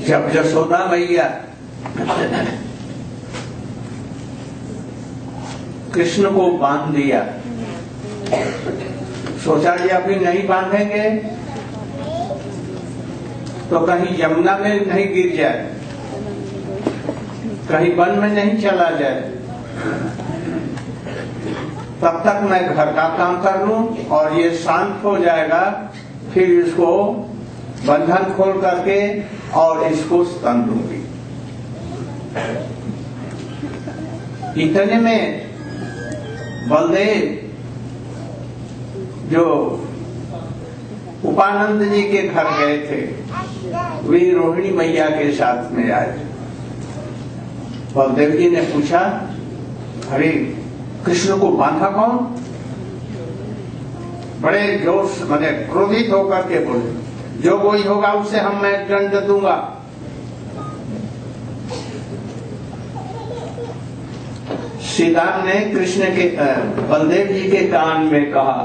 जब यशोदा मैया कृष्ण को बांध दिया, सोचा जी अभी नहीं बांधेंगे तो कहीं यमुना में नहीं गिर जाए, कहीं वन में नहीं चला जाए, तब तक मैं घर का काम कर लूं और ये शांत हो जाएगा, फिर इसको बंधन खोल करके और इसको स्तन दूंगी। इतने में बलदेव जो उपानंद जी के घर गए थे, वे रोहिणी मैया के साथ में आए। बलदेव जी ने पूछा, अरे कृष्ण को बांधा कौन? बड़े जोश मैंने क्रोधित होकर के बोले, जो कोई होगा उससे मैं दंड दूंगा। श्रीराम ने कृष्ण के बलदेव जी के कान में कहा,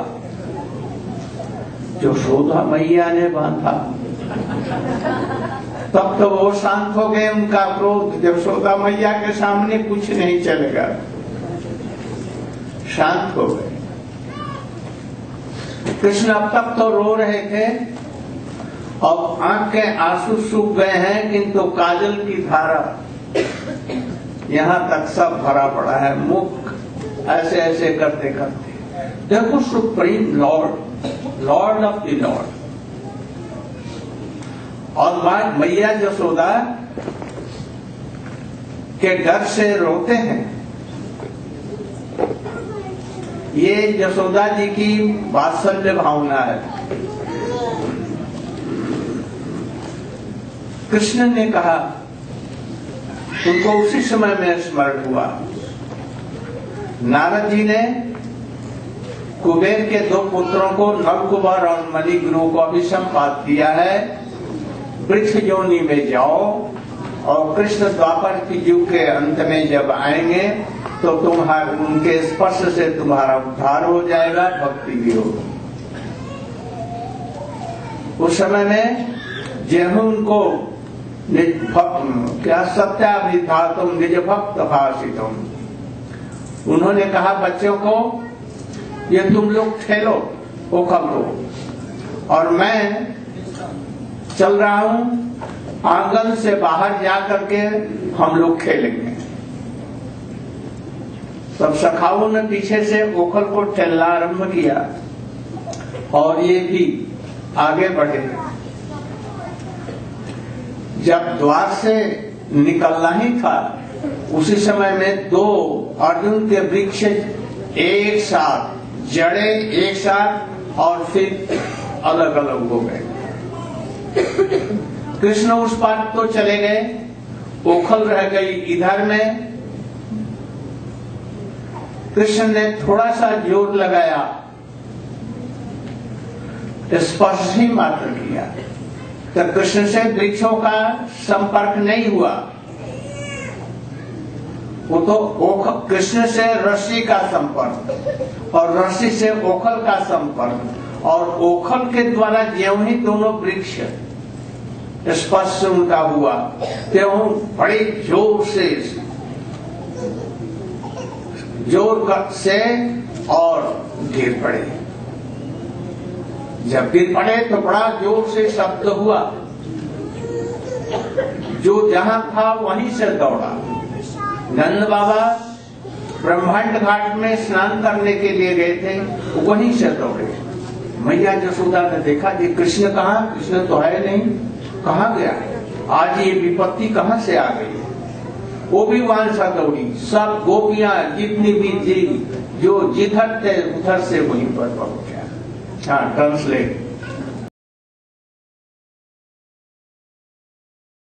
यशोदा मैया ने बांधा। तब तो वो शांत हो गए, उनका क्रोध यशोदा मैया के सामने कुछ नहीं चलेगा, शांत हो गए। कृष्ण अब तक तो रो रहे थे, अब आंख के आंसू सूख गए हैं, किंतु काजल की धारा यहाँ तक सब भरा पड़ा है। मुख ऐसे ऐसे करते करते देखो, supreme Lord, Lord of the Lord. और मैया यशोदा के डर से रोते हैं। ये यशोदा जी की वात्सल्य भावना है। कृष्ण ने कहा, उनको उसी समय में स्मरण हुआ, नारद जी ने कुबेर के 2 पुत्रों को, नलकुबर और मणिग्रु को अभिसंपात किया है, वृक्ष योनि में जाओ और कृष्ण द्वापर की युग के अंत में जब आएंगे तो तुम्हारे उनके स्पर्श से तुम्हारा उद्धार हो जाएगा, भक्ति भी होगी। उस समय में जेहू उनको क्या सत्याभिधातुम निज भक्त भाषितुम, उन्होंने कहा बच्चों को, ये तुम लोग खेलो ओखल को, और मैं चल रहा हूं आंगन से बाहर जा करके हम लोग खेलेंगे। तब सखाओं ने पीछे से ओखल को ठेलना आरंभ किया और ये भी आगे बढ़े। जब द्वार से निकलना ही था, उसी समय में 2 अर्जुन के वृक्ष एक साथ, जड़े एक साथ और फिर अलग अलग हो गए। कृष्ण उस पार तो चले गए, ओखल रह गई इधर में। कृष्ण ने थोड़ा सा जोर लगाया, स्पर्श ही मात्र किया, तो कृष्ण से वृक्षों का संपर्क नहीं हुआ। वो तो कृष्ण से रस्सी का संपर्क और रस्सी से ओखल का संपर्क, और ओखल के द्वारा ज्यों ही दोनों वृक्ष स्पर्श उनका हुआ, त्यों बड़े जोर से और गिर पड़े। जब गिर पड़े तो बड़ा जोर से शब्द हुआ, जो जहां था वहीं से दौड़ा। नंद बाबा ब्रह्मांड घाट में स्नान करने के लिए गए थे, वहीं से दौड़े। मैया यशोदा ने देखा कि कृष्ण कहाँ, कृष्ण तो है नहीं, कहाँ गया, आज ये विपत्ति कहाँ से आ गई। वो भी वहां से दौड़ी, सब गोपियां जितनी भी थी, जो जिधर थे उधर से वहीं पर पहुंच गया। हाँ, ट्रांसलेट।